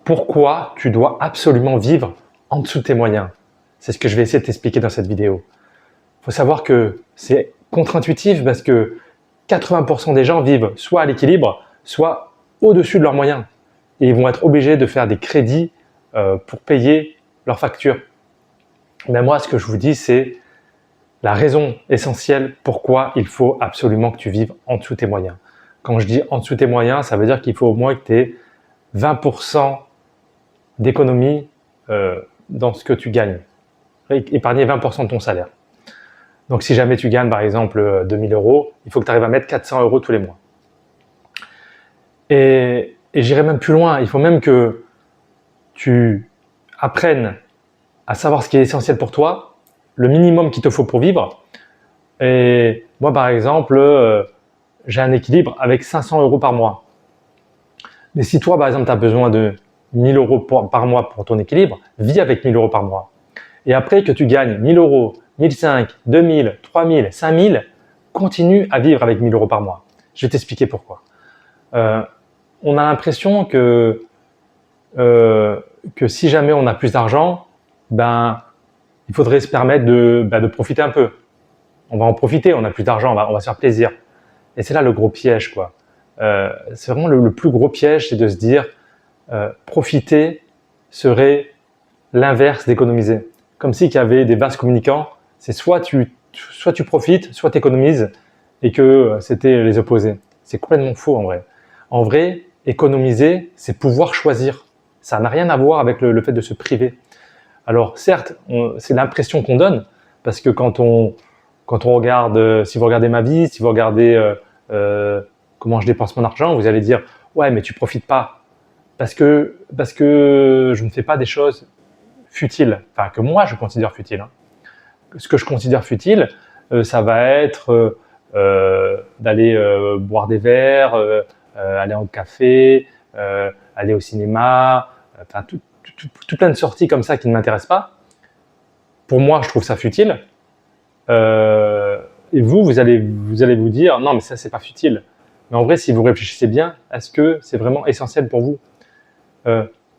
pourquoi tu dois absolument vivre en dessous de tes moyens. C'est ce que je vais essayer de t'expliquer dans cette vidéo. Il faut savoir que c'est contre-intuitif parce que 80% des gens vivent soit à l'équilibre, soit au-dessus de leurs moyens. Et ils vont être obligés de faire des crédits pour payer leurs factures. Mais moi, ce que je vous dis, c'est la raison essentielle pourquoi il faut absolument que tu vives en dessous de tes moyens. Quand je dis en dessous de tes moyens, ça veut dire qu'il faut au moins que tu aies 20% d'économie dans ce que tu gagnes. Épargner 20% de ton salaire. Donc, si jamais tu gagnes, par exemple, 2000 €, il faut que tu arrives à mettre 400 € tous les mois. Et j'irai même plus loin. Il faut même que tu apprennes à savoir ce qui est essentiel pour toi, le minimum qu'il te faut pour vivre. Et moi, par exemple, j'ai un équilibre avec 500 € par mois. Mais si toi, par exemple, tu as besoin de 1000 € par mois pour ton équilibre, vis avec 1000 € par mois. Et après que tu gagnes 1000 €, 1500, 2000, 3000, 5000, continue à vivre avec 1000 € par mois. Je vais t'expliquer pourquoi. On a l'impression que si jamais on a plus d'argent, il faudrait se permettre de profiter un peu. On va en profiter, on a plus d'argent, on va se faire plaisir. Et c'est là le gros piège, quoi. C'est vraiment le plus gros piège, c'est de se dire profiter serait l'inverse d'économiser. Comme s'il y avait des vases communicants, c'est soit tu profites, soit tu économises, et que c'était les opposés. C'est complètement faux en vrai. En vrai, économiser, c'est pouvoir choisir. Ça n'a rien à voir avec le fait de se priver. Alors certes, c'est l'impression qu'on donne, parce que quand on regarde, si vous regardez ma vie, si vous regardez comment je dépense mon argent, vous allez dire « ouais, mais tu profites pas ». Parce que je ne fais pas des choses futiles, enfin que moi je considère futiles. Ce que je considère futile, ça va être d'aller boire des verres, aller au café, aller au cinéma, enfin tout plein de sorties comme ça qui ne m'intéressent pas. Pour moi, je trouve ça futile. Et vous allez vous dire non, mais ça c'est pas futile. Mais en vrai, si vous réfléchissez bien, est-ce que c'est vraiment essentiel pour vous?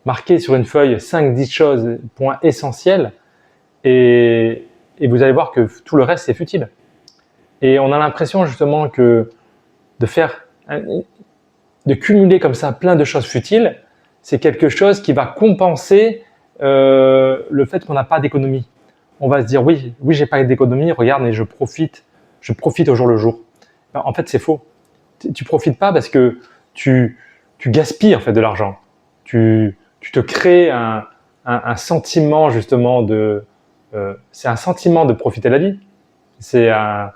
Marquez sur une feuille 5-10 choses, points essentiels, et vous allez voir que tout le reste c'est futile. Et on a l'impression justement que de cumuler comme ça plein de choses futiles, c'est quelque chose qui va compenser le fait qu'on n'a pas d'économie. On va se dire oui, j'ai pas d'économie, regarde, mais je profite au jour le jour. En fait, c'est faux. Tu profites pas parce que tu gaspilles en fait de l'argent. Tu te crées un sentiment justement c'est un sentiment de profiter de la vie. C'est un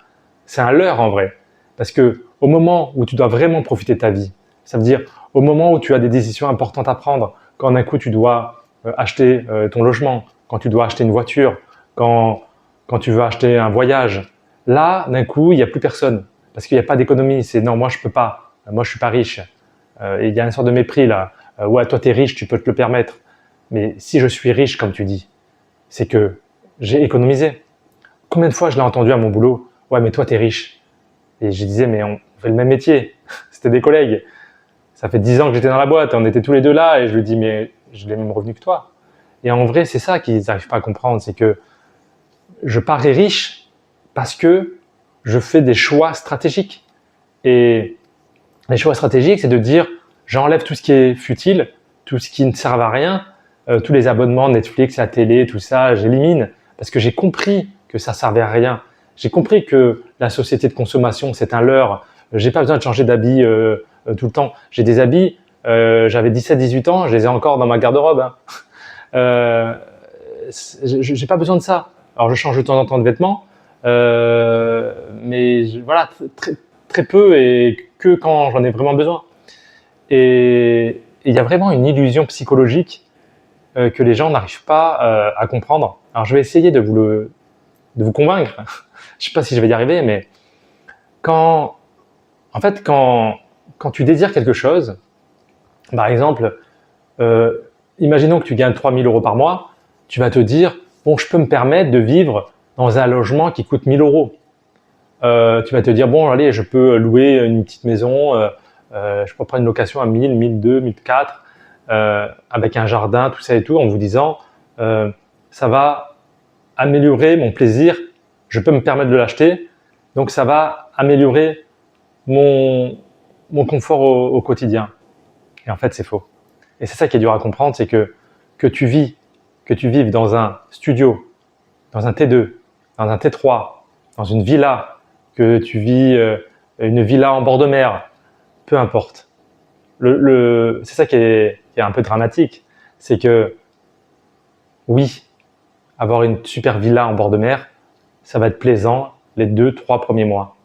leurre en vrai. Parce que au moment où tu dois vraiment profiter de ta vie, ça veut dire au moment où tu as des décisions importantes à prendre, quand d'un coup tu dois acheter ton logement, quand tu dois acheter une voiture, quand tu veux acheter un voyage, là d'un coup il n'y a plus personne. Parce qu'il n'y a pas d'économie. C'est non, moi je peux pas. Moi je suis pas riche. Et il y a une sorte de mépris là. Ouais, toi tu es riche, tu peux te le permettre. Mais si je suis riche, comme tu dis, c'est que j'ai économisé. Combien de fois je l'ai entendu à mon boulot? Ouais, mais toi tu es riche. Et je disais, mais on fait le même métier. C'était des collègues. Ça fait 10 ans que j'étais dans la boîte. On était tous les deux là. Et je lui dis, mais j'ai les mêmes revenus que toi. Et en vrai, c'est ça qu'ils n'arrivent pas à comprendre. C'est que je parais riche parce que je fais des choix stratégiques. Et les choix stratégiques, c'est de dire, j'enlève tout ce qui est futile, tout ce qui ne sert à rien, tous les abonnements Netflix, la télé, tout ça, j'élimine. Parce que j'ai compris que ça servait à rien. J'ai compris que la société de consommation, c'est un leurre. J'ai pas besoin de changer d'habits tout le temps. J'ai des habits, j'avais 17-18 ans, je les ai encore dans ma garde-robe. J'ai pas besoin de ça. Alors je change de temps en temps de vêtements, mais voilà, très peu et que quand j'en ai vraiment besoin. Et il y a vraiment une illusion psychologique que les gens n'arrivent pas à comprendre. Alors je vais essayer de vous convaincre. Je sais pas si je vais y arriver, mais quand tu désires quelque chose, par exemple, imaginons que tu gagnes 3000 € par mois, tu vas te dire, bon, je peux me permettre de vivre dans un logement qui coûte 1000 €. Tu vas te dire, bon, allez, je peux louer une petite maison, je peux prendre une location à 1000, 1002, 1004, avec un jardin, tout ça et tout, en vous disant ça va améliorer mon plaisir, je peux me permettre de l'acheter, donc ça va améliorer mon confort au quotidien. Et en fait, c'est faux. Et c'est ça qui est dur à comprendre, c'est que tu vives dans un studio, dans un T2, dans un T3, dans une villa, que tu vis une villa en bord de mer, peu importe. C'est ça qui est un peu dramatique, c'est que oui, avoir une super villa en bord de mer, ça va être plaisant les 2-3 premiers mois.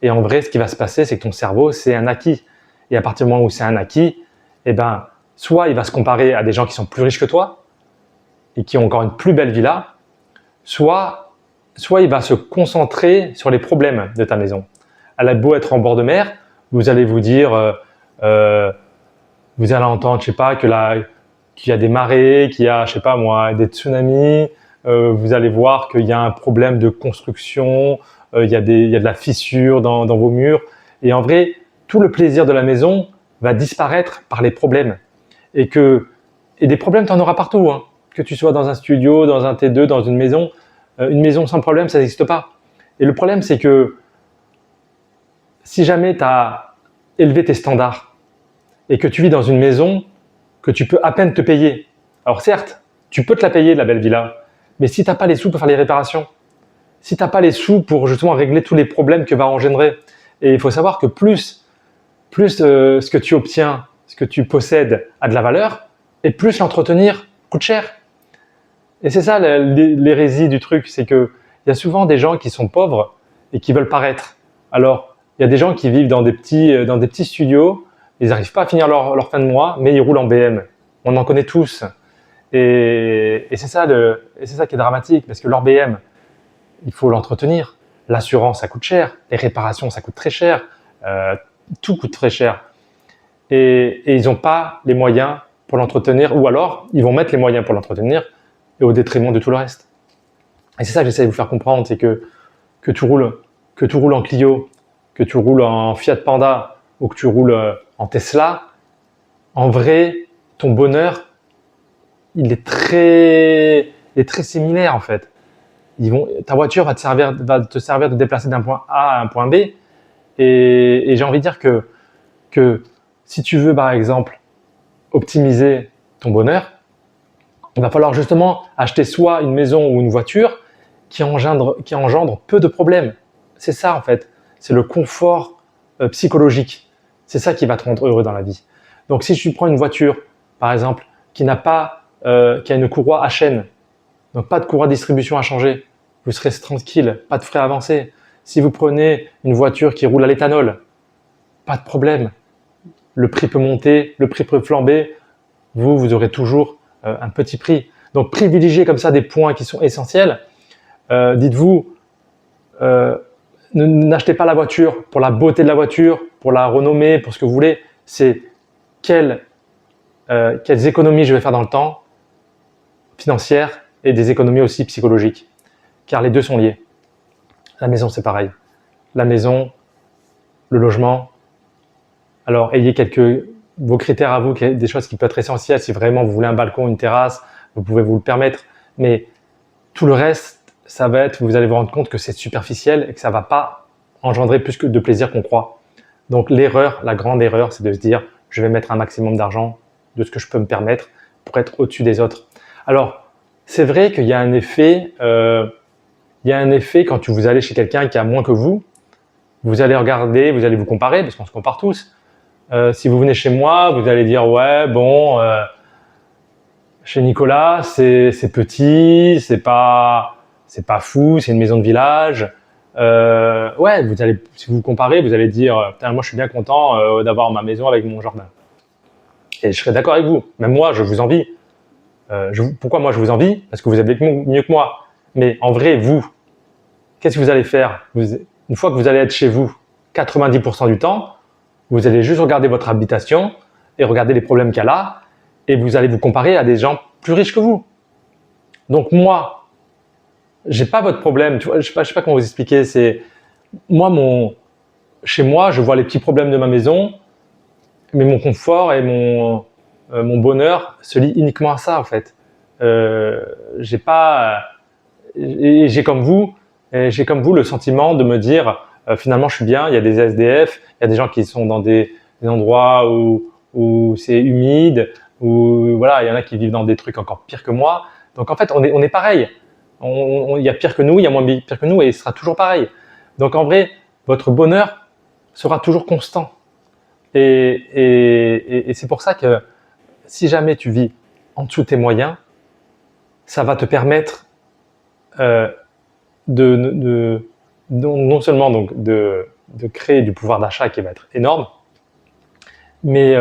Et en vrai, ce qui va se passer, c'est que ton cerveau, c'est un acquis. Et à partir du moment où c'est un acquis, eh ben, soit il va se comparer à des gens qui sont plus riches que toi et qui ont encore une plus belle villa, soit il va se concentrer sur les problèmes de ta maison. Elle a beau être en bord de mer, vous allez vous dire, vous allez entendre, je sais pas, qu'il y a des marées, qu'il y a, je sais pas moi, des tsunamis. Vous allez voir qu'il y a un problème de construction, il y a de la fissure dans vos murs. Et en vrai, tout le plaisir de la maison va disparaître par les problèmes. Et des problèmes, tu en auras partout. Hein. Que tu sois dans un studio, dans un T2, dans une maison sans problème, ça n'existe pas. Et le problème, c'est que si jamais tu as élevé tes standards et que tu vis dans une maison que tu peux à peine te payer, alors certes, tu peux te la payer, la belle villa, mais si tu n'as pas les sous pour faire les réparations, si tu n'as pas les sous pour justement régler tous les problèmes que va engendrer, et il faut savoir que plus ce que tu obtiens, ce que tu possèdes a de la valeur, et plus l'entretenir coûte cher. Et c'est ça l'hérésie du truc, c'est qu'il y a souvent des gens qui sont pauvres et qui veulent paraître. Alors, il y a des gens qui vivent dans des petits studios, ils n'arrivent pas à finir leur fin de mois, mais ils roulent en BM. On en connaît tous. Et c'est ça qui est dramatique, parce que leur BM, il faut l'entretenir. L'assurance, ça coûte cher. Les réparations, ça coûte très cher. Tout coûte très cher. Et ils n'ont pas les moyens pour l'entretenir, ou alors ils vont mettre les moyens pour l'entretenir et au détriment de tout le reste. Et c'est ça que j'essaie de vous faire comprendre, c'est que tu roules en Clio, que tu roules en Fiat Panda ou que tu roules en Tesla, en vrai, ton bonheur, il est très similaire en fait. Ta voiture va te servir de déplacer d'un point A à un point B. Et j'ai envie de dire que si tu veux, par exemple, optimiser ton bonheur, il va falloir justement acheter soit une maison ou une voiture qui engendre peu de problèmes. C'est ça en fait, c'est le confort psychologique. C'est ça qui va te rendre heureux dans la vie. Donc si tu prends une voiture, par exemple, qui a une courroie à chaîne, donc pas de courroie de distribution à changer, vous serez tranquille, pas de frais avancés. Si vous prenez une voiture qui roule à l'éthanol, pas de problème. Le prix peut monter, le prix peut flamber, vous aurez toujours un petit prix. Donc privilégiez comme ça des points qui sont essentiels. Dites-vous, n'achetez pas la voiture pour la beauté de la voiture, pour la renommer, pour ce que vous voulez. C'est quelles économies je vais faire dans le temps, financières, et des économies aussi psychologiques. Car les deux sont liés. La maison, c'est pareil. La maison, le logement. Alors, ayez vos critères à vous, des choses qui peuvent être essentielles. Si vraiment vous voulez un balcon, une terrasse, vous pouvez vous le permettre. Mais tout le reste, ça va être, vous allez vous rendre compte que c'est superficiel et que ça ne va pas engendrer plus que de plaisir qu'on croit. Donc, la grande erreur, c'est de se dire, je vais mettre un maximum d'argent de ce que je peux me permettre pour être au-dessus des autres. Alors, c'est vrai qu'il y a un effet, quand vous allez chez quelqu'un qui a moins que vous allez regarder, vous allez vous comparer, parce qu'on se compare tous. Si vous venez chez moi, vous allez dire, ouais, bon, chez Nicolas, c'est petit, c'est pas fou, c'est une maison de village. Ouais, si vous vous comparez, vous allez dire, putain, moi je suis bien content d'avoir ma maison avec mon jardin. Et je serais d'accord avec vous. Même moi, je vous envie. Pourquoi moi je vous envie? Parce que vous êtes mieux que moi. Mais en vrai, vous, qu'est-ce que vous allez faire? Une fois que vous allez être chez vous, 90% du temps, vous allez juste regarder votre habitation et regarder les problèmes qu'il y a là, et vous allez vous comparer à des gens plus riches que vous. Donc moi, j'ai pas votre problème. Tu vois, je sais pas comment vous expliquer. C'est moi, chez moi, je vois les petits problèmes de ma maison, mais mon confort et mon bonheur se lie uniquement à ça en fait. J'ai pas, et j'ai comme vous le sentiment de me dire finalement je suis bien. Il y a des SDF, il y a des gens qui sont dans des endroits où c'est humide, où voilà, il y en a qui vivent dans des trucs encore pires que moi. Donc en fait, on est pareil. Il y a pire que nous, il y a moins pire que nous, et il sera toujours pareil. Donc en vrai, votre bonheur sera toujours constant. Et c'est pour ça que si jamais tu vis en dessous de tes moyens, ça va te permettre non seulement donc de créer du pouvoir d'achat qui va être énorme, mais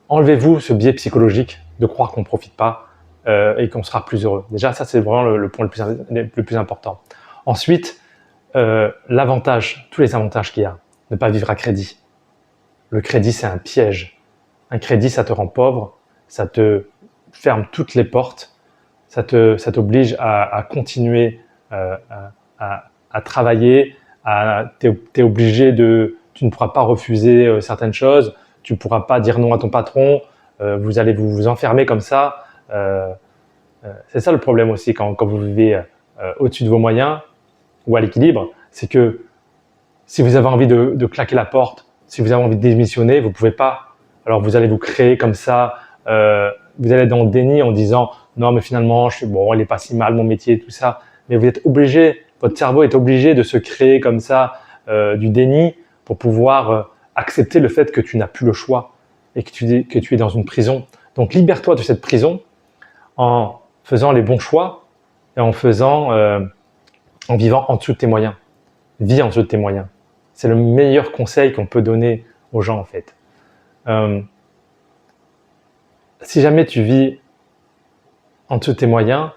enlevez-vous ce biais psychologique de croire qu'on ne profite pas et qu'on sera plus heureux. Déjà, ça c'est vraiment le point le plus important. Ensuite, l'avantage, tous les avantages qu'il y a, ne pas vivre à crédit. Le crédit, c'est un piège. Un crédit, ça te rend pauvre, ça te ferme toutes les portes, ça t'oblige à continuer à travailler, t'es obligé tu ne pourras pas refuser certaines choses, tu ne pourras pas dire non à ton patron, vous allez vous enfermer comme ça. C'est ça le problème aussi quand vous vivez au-dessus de vos moyens ou à l'équilibre, c'est que si vous avez envie de claquer la porte, si vous avez envie de démissionner, vous ne pouvez pas. Alors vous allez vous créer comme ça, vous allez être dans le déni en disant non mais finalement il n'est pas si mal mon métier, tout ça. Mais vous êtes obligé, votre cerveau est obligé de se créer comme ça du déni pour pouvoir accepter le fait que tu n'as plus le choix et que tu es dans une prison. Donc libère-toi de cette prison en faisant les bons choix et en vivant en dessous de tes moyens. Vis en dessous de tes moyens. C'est le meilleur conseil qu'on peut donner aux gens en fait. Si jamais tu vis en dessous de tes moyens,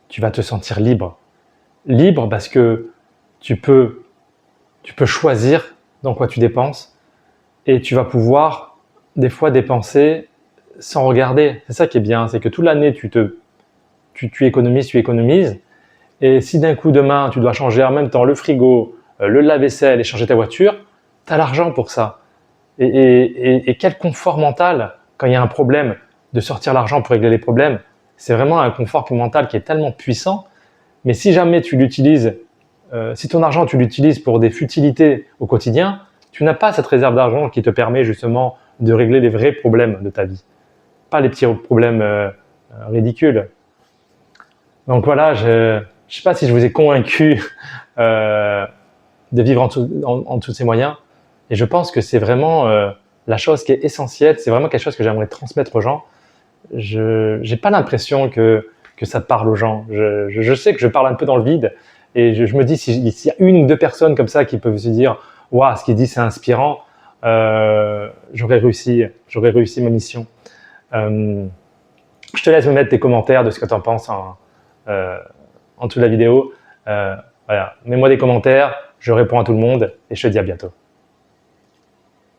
tu vas te sentir libre. Libre parce que tu peux choisir dans quoi tu dépenses et tu vas pouvoir des fois dépenser sans regarder. C'est ça qui est bien, c'est que toute l'année tu économises et si d'un coup demain tu dois changer en même temps le frigo, le lave-vaisselle et changer ta voiture, tu as l'argent pour ça. Et quel confort mental quand il y a un problème de sortir l'argent pour régler les problèmes. C'est vraiment un confort mental qui est tellement puissant. Mais si jamais tu l'utilises, si ton argent tu l'utilises pour des futilités au quotidien, tu n'as pas cette réserve d'argent qui te permet justement de régler les vrais problèmes de ta vie, pas les petits problèmes ridicules. Donc voilà, je ne sais pas si je vous ai convaincu de vivre en dessous de ses moyens. Et je pense que c'est vraiment la chose qui est essentielle. C'est vraiment quelque chose que j'aimerais transmettre aux gens. Je n'ai pas l'impression que ça parle aux gens. Je sais que je parle un peu dans le vide. Et je me dis, s'il y a une ou deux personnes comme ça qui peuvent se dire « Waouh, ce qu'il dit, c'est inspirant j'aurais réussi ma mission. » Je te laisse me mettre tes commentaires de ce que tu en penses en dessous de la vidéo. Voilà. Mets-moi des commentaires, je réponds à tout le monde et je te dis à bientôt.